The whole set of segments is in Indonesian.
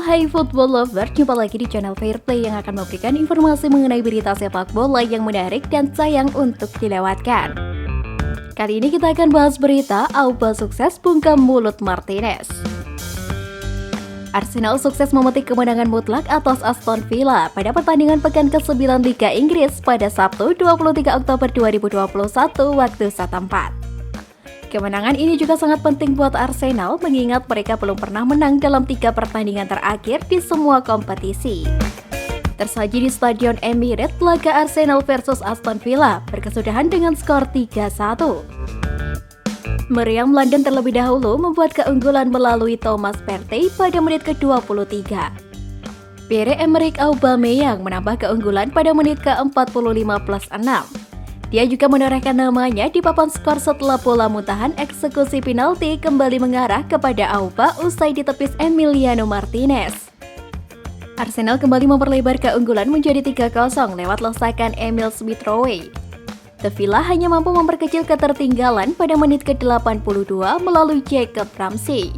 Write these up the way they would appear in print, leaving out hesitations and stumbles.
Hai football lover, jumpa lagi di channel Fairplay yang akan memberikan informasi mengenai berita sepak bola yang menarik dan sayang untuk dilewatkan. Kali ini kita akan bahas berita Auba sukses bungkam mulut Martinez. Arsenal sukses memetik kemenangan mutlak atas Aston Villa pada pertandingan pekan ke-9 Liga Inggris pada Sabtu 23 Oktober 2021 waktu setempat. Kemenangan ini juga sangat penting buat Arsenal mengingat mereka belum pernah menang dalam 3 pertandingan terakhir di semua kompetisi. Tersaji di Stadion Emirates, laga Arsenal versus Aston Villa berkesudahan dengan skor 3-1. Meriam London terlebih dahulu membuat keunggulan melalui Thomas Partey pada menit ke-23. Pierre-Emerick Aubameyang menambah keunggulan pada menit ke-45+6. Dia juga menorehkan namanya di papan skor setelah bola muntahan eksekusi penalti kembali mengarah kepada Auba usai ditepis Emiliano Martinez. Arsenal kembali memperlebar keunggulan menjadi 3-0 lewat lesakan Emil Smith-Rowe. The Villa hanya mampu memperkecil ketertinggalan pada menit ke-82 melalui Jacob Ramsey.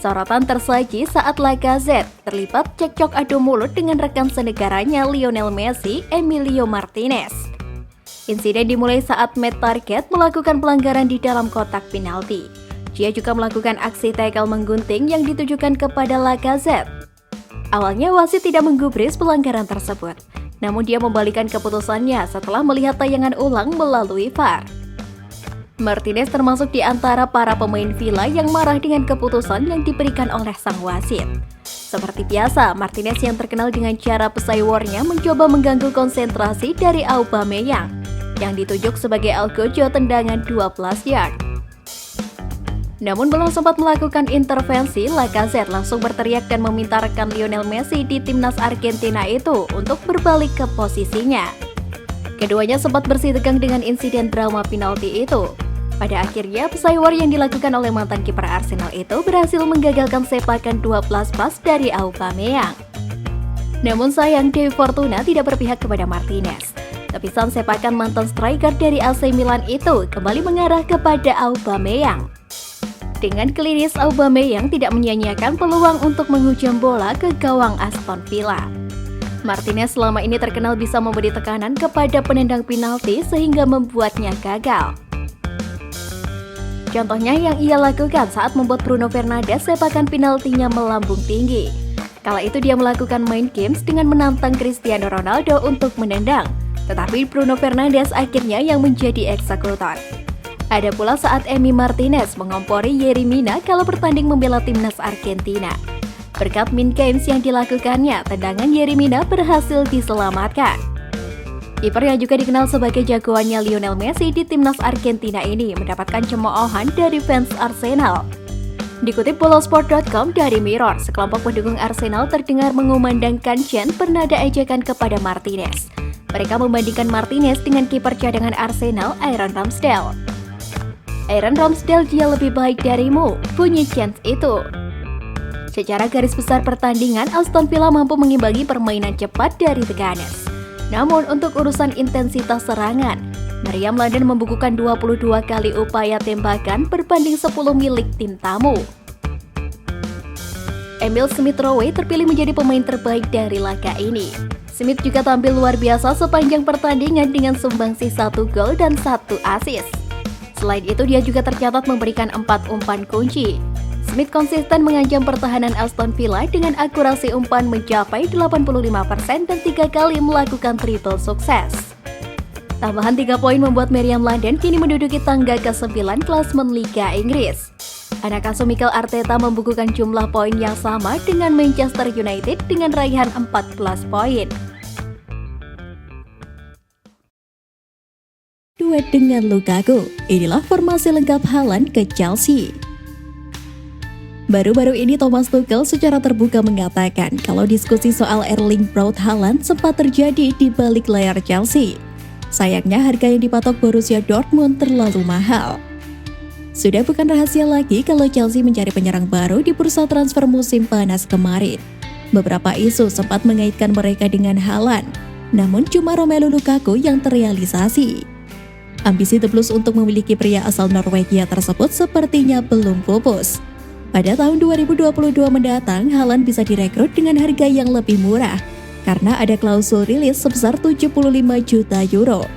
Sorotan tersaji saat Lacazette terlibat cekcok adu mulut dengan rekan senegaranya Lionel Messi, Emilio Martinez. Insiden dimulai saat Matt Targett melakukan pelanggaran di dalam kotak penalti. Dia juga melakukan aksi tackle menggunting yang ditujukan kepada Lacazette. Awalnya wasit tidak menggubris pelanggaran tersebut, namun dia membalikan keputusannya setelah melihat tayangan ulang melalui VAR. Martinez termasuk di antara para pemain Villa yang marah dengan keputusan yang diberikan oleh sang wasit. Seperti biasa, Martinez yang terkenal dengan cara pesaiwornya mencoba mengganggu konsentrasi dari Aubameyang yang ditunjuk sebagai algojo tendangan 12 yard. Namun belum sempat melakukan intervensi, Lacazette langsung berteriak dan meminta rekan Lionel Messi di timnas Argentina itu untuk berbalik ke posisinya. Keduanya sempat bersitegang dengan insiden drama penalti itu. Pada akhirnya, pesaiwar yang dilakukan oleh mantan kiper Arsenal itu berhasil menggagalkan sepakan 12 pas dari Aubameyang. Namun sayang, Dewi Fortuna tidak berpihak kepada Martinez. Tepisan sepakan mantan striker dari AC Milan itu kembali mengarah kepada Aubameyang. Dengan klinis, Aubameyang tidak menyia-nyiakan peluang untuk menghujam bola ke gawang Aston Villa. Martinez selama ini terkenal bisa memberi tekanan kepada penendang penalti sehingga membuatnya gagal. Contohnya yang ia lakukan saat membuat Bruno Fernandes sepakan penaltinya melambung tinggi. Kala itu dia melakukan mind games dengan menantang Cristiano Ronaldo untuk menendang, tetapi Bruno Fernandes akhirnya yang menjadi eksekutor. Ada pula saat Emi Martinez mengompori Yerry Mina kalau bertanding membela timnas Argentina. Berkat mind games yang dilakukannya, tendangan Yerry Mina berhasil diselamatkan. Kiper yang juga dikenal sebagai jagoannya Lionel Messi di timnas Argentina ini mendapatkan cemoohan dari fans Arsenal. Dikutip bolasport.com dari Mirror, sekelompok pendukung Arsenal terdengar mengumandangkan chant bernada ejekan kepada Martinez. Mereka membandingkan Martinez dengan kiper cadangan Arsenal, Aaron Ramsdale. Aaron Ramsdale, dia lebih baik darimu, bunyi chant itu. Secara garis besar pertandingan, Aston Villa mampu mengimbangi permainan cepat dari The Gunners. Namun untuk urusan intensitas serangan, Meriam London membukukan 22 kali upaya tembakan berbanding 10 milik tim tamu. Emil Smith-Rowe terpilih menjadi pemain terbaik dari laga ini. Smith juga tampil luar biasa sepanjang pertandingan dengan sumbangsi 1 gol dan 1 assist. Selain itu, dia juga tercatat memberikan 4 umpan kunci. Smith konsisten mengancam pertahanan Aston Villa dengan akurasi umpan mencapai 85% dan 3 kali melakukan triple sukses. Tambahan 3 poin membuat Meriam London kini menduduki tangga ke-9 klasemen Liga Inggris. Anak asuh Mikel Arteta membukukan jumlah poin yang sama dengan Manchester United dengan raihan 14 poin. Duet dengan Lukaku, inilah formasi lengkap Haaland ke Chelsea. Baru-baru ini Thomas Tuchel secara terbuka mengatakan kalau diskusi soal Erling Braut Haaland sempat terjadi di balik layar Chelsea. Sayangnya harga yang dipatok Borussia Dortmund terlalu mahal. Sudah bukan rahasia lagi kalau Chelsea mencari penyerang baru di bursa transfer musim panas kemarin. Beberapa isu sempat mengaitkan mereka dengan Haaland, namun cuma Romelu Lukaku yang terrealisasi. Ambisi The Blues untuk memiliki pria asal Norwegia tersebut sepertinya belum pupus. Pada tahun 2022 mendatang, Haaland bisa direkrut dengan harga yang lebih murah karena ada klausul rilis sebesar 75 juta euro.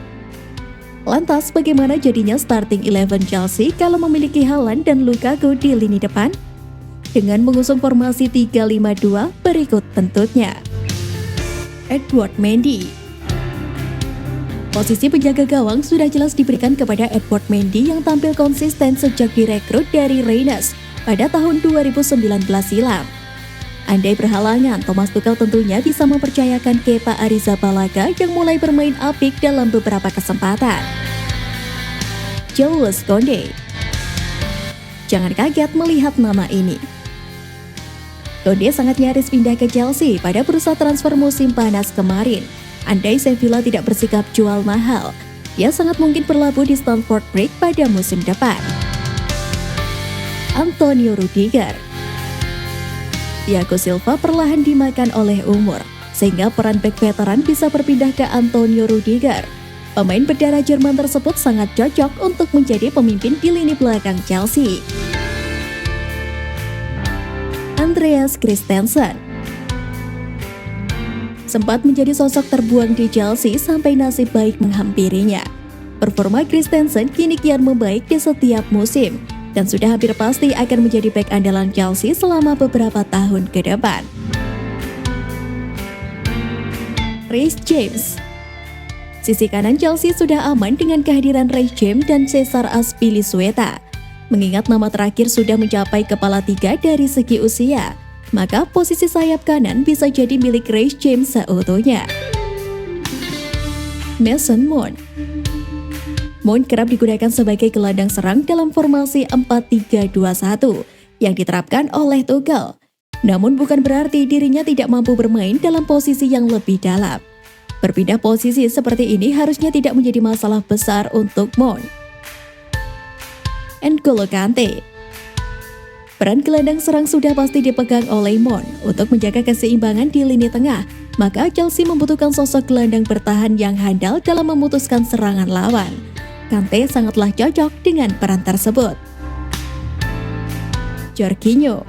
Lantas, bagaimana jadinya starting 11 Chelsea kalau memiliki Haaland dan Lukaku di lini depan? Dengan mengusung formasi 3-5-2 berikut tentunya. Edward Mendy. Posisi penjaga gawang sudah jelas diberikan kepada Edward Mendy yang tampil konsisten sejak direkrut dari Rennes pada tahun 2019 silam. Andai berhalangan, Thomas Tuchel tentunya bisa mempercayakan Kepa Arrizabalaga yang mulai bermain apik dalam beberapa kesempatan. Jules Koundé. Jangan kaget melihat nama ini. Koundé sangat nyaris pindah ke Chelsea pada bursa transfer musim panas kemarin. Andai Sevilla tidak bersikap jual mahal, dia sangat mungkin berlabuh di Stamford Bridge pada musim depan. Antonio Rudiger. Thiago Silva perlahan dimakan oleh umur, sehingga peran bek veteran bisa berpindah ke Antonio Rudiger. Pemain berdarah Jerman tersebut sangat cocok untuk menjadi pemimpin di lini belakang Chelsea. Andreas Christensen. Sempat menjadi sosok terbuang di Chelsea sampai nasib baik menghampirinya. Performa Christensen kini kian membaik di setiap musim dan sudah hampir pasti akan menjadi bek andalan Chelsea selama beberapa tahun ke depan. Reece James. Sisi kanan Chelsea sudah aman dengan kehadiran Reece James dan Cesar Azpilicueta. Mengingat nama terakhir sudah mencapai kepala 3 dari segi usia, maka posisi sayap kanan bisa jadi milik Reece James seutuhnya. Mason Mount. Mount kerap digunakan sebagai gelandang serang dalam formasi 4-3-2-1 yang diterapkan oleh Tuchel. Namun bukan berarti dirinya tidak mampu bermain dalam posisi yang lebih dalam. Berpindah posisi seperti ini harusnya tidak menjadi masalah besar untuk Mount. N'Golo Kante. Peran gelandang serang sudah pasti dipegang oleh Mount untuk menjaga keseimbangan di lini tengah, maka Chelsea membutuhkan sosok gelandang bertahan yang handal dalam memutuskan serangan lawan. Kante sangatlah cocok dengan peran tersebut. Jorginho.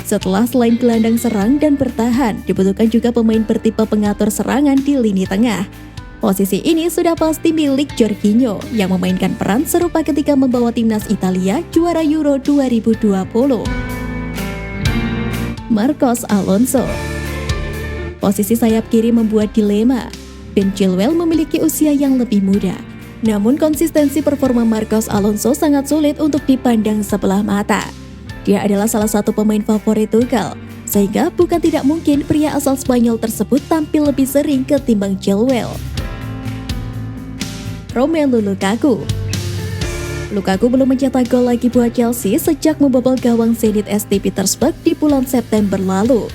Setelah selain gelandang serang dan bertahan, dibutuhkan juga pemain bertipe pengatur serangan di lini tengah. Posisi ini sudah pasti milik Jorginho yang memainkan peran serupa ketika membawa timnas Italia juara Euro 2020. Marcos Alonso. Posisi sayap kiri membuat dilema. Ben Chilwell memiliki usia yang lebih muda, namun konsistensi performa Marcos Alonso sangat sulit untuk dipandang sebelah mata. Dia adalah salah satu pemain favorit Tuchel, sehingga bukan tidak mungkin pria asal Spanyol tersebut tampil lebih sering ketimbang Chilwell. Romelu Lukaku. Lukaku belum mencetak gol lagi buat Chelsea sejak membobol gawang Zenit St. Petersburg di bulan September lalu.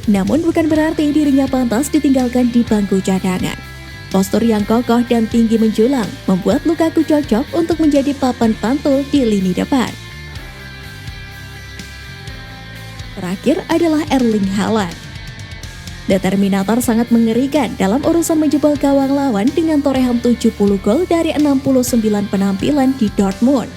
Namun bukan berarti dirinya pantas ditinggalkan di bangku cadangan. Postur yang kokoh dan tinggi menjulang membuat Lukaku cocok untuk menjadi papan pantul di lini depan. Terakhir adalah Erling Haaland. Determinator sangat mengerikan dalam urusan menjebol gawang lawan dengan torehan 70 gol dari 69 penampilan di Dortmund.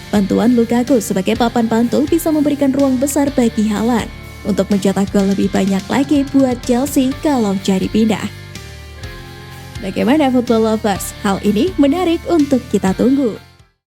Bantuan Lukaku sebagai papan pantul bisa memberikan ruang besar bagi Haaland untuk mencetak gol lebih banyak lagi buat Chelsea kalau jadi pindah. Bagaimana football lovers? Hal ini menarik untuk kita tunggu.